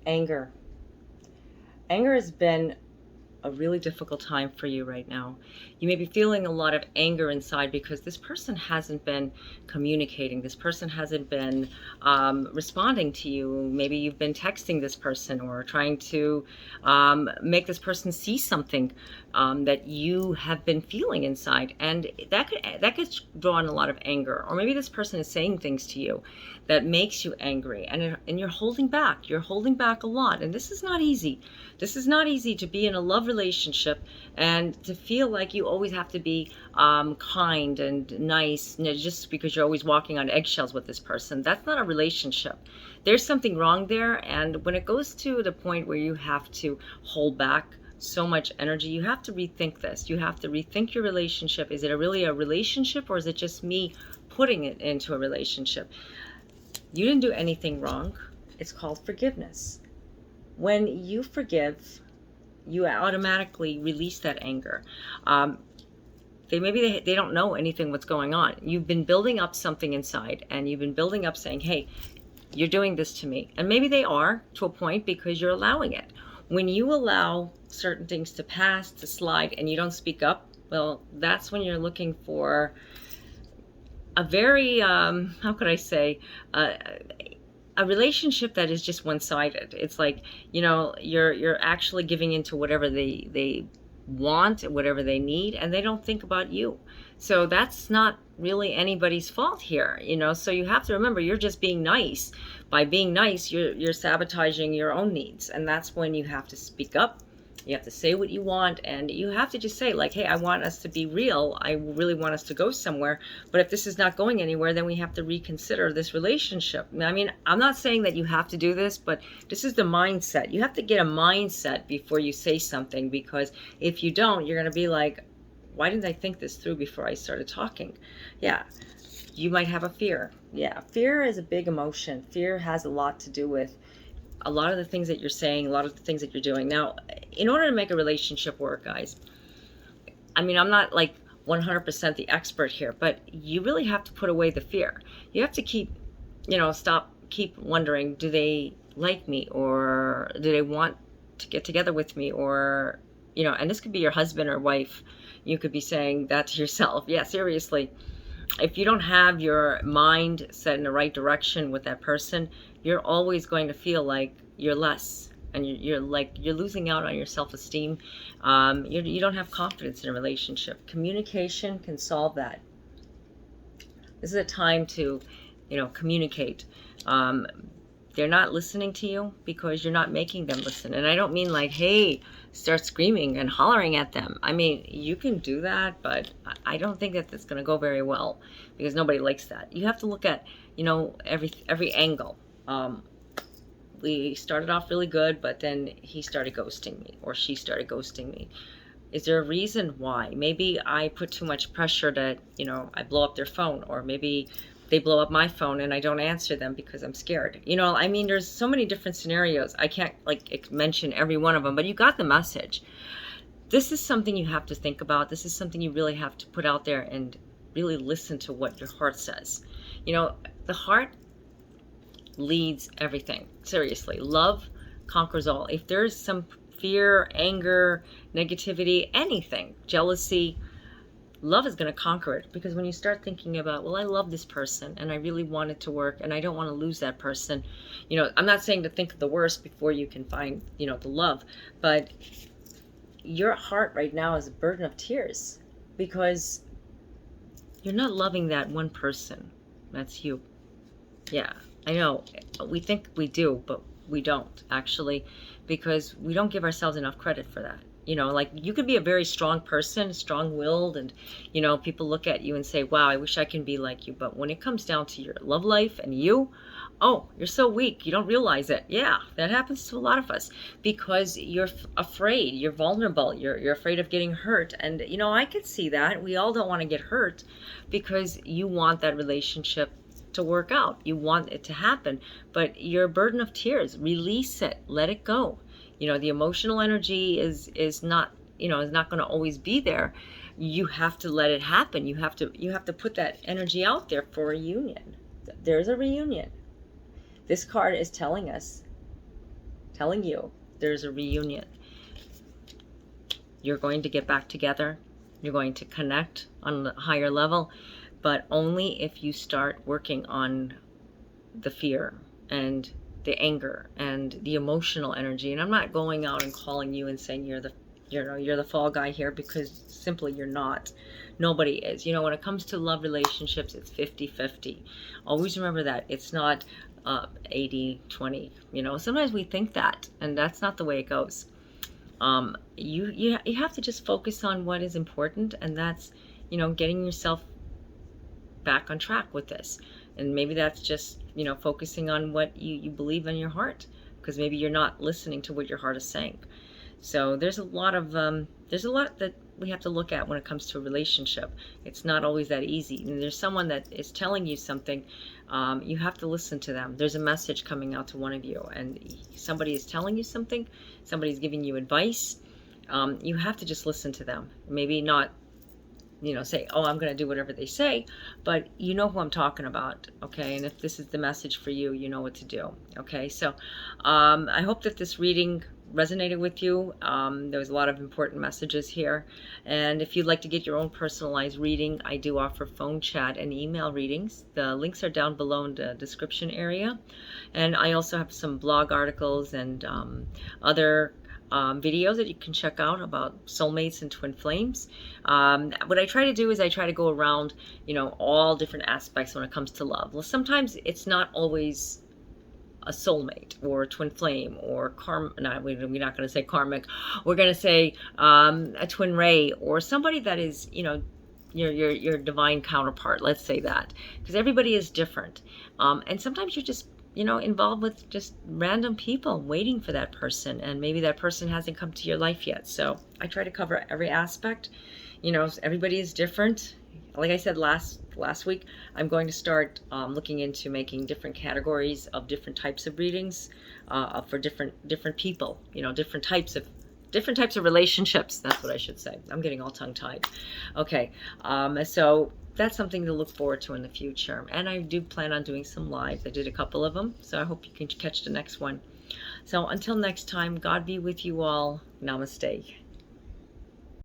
Anger. Anger has been a really difficult time for you right now. You may be feeling a lot of anger inside because this person hasn't been communicating. This person hasn't been responding to you. Maybe you've been texting this person or trying to make this person see something that you have been feeling inside, and that could draw on a lot of anger. Or maybe this person is saying things to you that makes you angry, and you're holding back. You're holding back a lot, and this is not easy. This is not easy to be in a love relationship and to feel like you always have to be kind and nice, just because you're always walking on eggshells with this person. That's not a relationship. There's something wrong there, and when it goes to the point where you have to hold back so much energy, you have to rethink this. You have to rethink your relationship. Is it really a relationship, or is it just me putting it into a relationship? You didn't do anything wrong. It's called forgiveness. When you forgive, you automatically release that anger. They don't know anything what's going on. You've been building up something inside, and you've been building up saying, hey, you're doing this to me. And maybe they are, to a point, because you're allowing it. When you allow certain things to pass, to slide, and you don't speak up, well, that's when you're looking for a very, how could I say, a relationship that is just one-sided. It's like, you're actually giving into whatever they want, whatever they need, and they don't think about you. So that's not really anybody's fault here, so you have to remember, you're just being nice. By being nice, you're sabotaging your own needs, and that's when you have to speak up. You have to say what you want, and you have to just say, like, hey, I want us to be real. I really want us to go somewhere. But if this is not going anywhere, then we have to reconsider this relationship. I mean, I'm not saying that you have to do this, but this is the mindset. You have to get a mindset before you say something, because if you don't, you're going to be like, why didn't I think this through before I started talking? Yeah. You might have a fear. Yeah. Fear is a big emotion. Fear has a lot to do with a lot of the things that you're saying, a lot of the things that you're doing. Now, in order to make a relationship work, guys, I mean, I'm not like 100% the expert here, but you really have to put away the fear. You have to keep wondering, do they like me, or do they want to get together with me? Or, and this could be your husband or wife. You could be saying that to yourself. Yeah, seriously. If you don't have your mind set in the right direction with that person, you're always going to feel like you're less, and you're losing out on your self-esteem. You don't have confidence in a relationship. Communication can solve that. This is a time to, communicate. They're not listening to you because you're not making them listen. And I don't mean like, hey, start screaming and hollering at them. I mean, you can do that, but I don't think that that's going to go very well, because nobody likes that. You have to look at, every angle. We started off really good, but then he started ghosting me, or she started ghosting me. Is there a reason why? Maybe I put too much pressure that, I blow up their phone, or maybe they blow up my phone and I don't answer them because I'm scared. I mean, there's so many different scenarios. I can't mention every one of them, but you got the message. This is something you have to think about. This is something you really have to put out there and really listen to what your heart says. The heart leads everything. Seriously, love conquers all. If there's some fear, anger, negativity, anything, jealousy, love is going to conquer it. Because when you start thinking about, well, I love this person and I really want it to work and I don't want to lose that person. I'm not saying to think of the worst before you can find, the love, but your heart right now is a burden of tears because you're not loving that one person. That's you. Yeah, I know. We think we do, but we don't actually, because we don't give ourselves enough credit for that. You could be a very strong person, strong-willed, and, people look at you and say, wow, I wish I can be like you. But when it comes down to your love life and you're so weak, you don't realize it. Yeah, that happens to a lot of us because you're afraid, you're vulnerable, you're afraid of getting hurt. And, I could see that. We all don't want to get hurt because you want that relationship to work out. You want it to happen, but you're a burden of tears. Release it. Let it go. The emotional energy is not, is not going to always be there. You have to let it happen. You have to put that energy out there for a reunion. There's a reunion. This card is telling us telling you there's a reunion. You're going to get back together. You're going to connect on a higher level, but only if you start working on the fear and the anger and the emotional energy. And I'm not going out and calling you and saying you're the fall guy here, because simply you're not. Nobody is. When it comes to love relationships, it's 50-50. Always remember that. It's not 80-20. Sometimes we think that, and that's not the way it goes. You have to just focus on what is important, and that's getting yourself back on track with this. And maybe that's just focusing on what you believe in your heart, because maybe you're not listening to what your heart is saying. So there's a lot that we have to look at when it comes to a relationship. It's not always that easy. And there's someone that is telling you something, you have to listen to them. There's a message coming out to one of you, and somebody is telling you something, somebody's giving you advice. You have to just listen to them. Maybe not say, oh, I'm going to do whatever they say, but you know who I'm talking about, okay? And if this is the message for you, you know what to do, okay? So I hope that this reading resonated with you. There was a lot of important messages here. And if you'd like to get your own personalized reading, I do offer phone chat and email readings. The links are down below in the description area. And I also have some blog articles and other videos that you can check out about soulmates and twin flames. What I try to do is I try to go around, all different aspects when it comes to love. Well, sometimes it's not always a soulmate or a twin flame or we're not going to say karmic. We're going to say a twin ray, or somebody that is, your divine counterpart. Let's say that, because everybody is different. And sometimes you're just involved with just random people waiting for that person, and maybe that person hasn't come to your life yet. So I try to cover every aspect. Everybody is different. Like I said last week, I'm going to start looking into making different categories of different types of readings for different people. Different types of relationships. That's what I should say. I'm getting all tongue-tied. Okay, so that's something to look forward to in the future. And I do plan on doing some lives. I did a couple of them, so I hope you can catch the next one. So until next time, God be with you all. Namaste.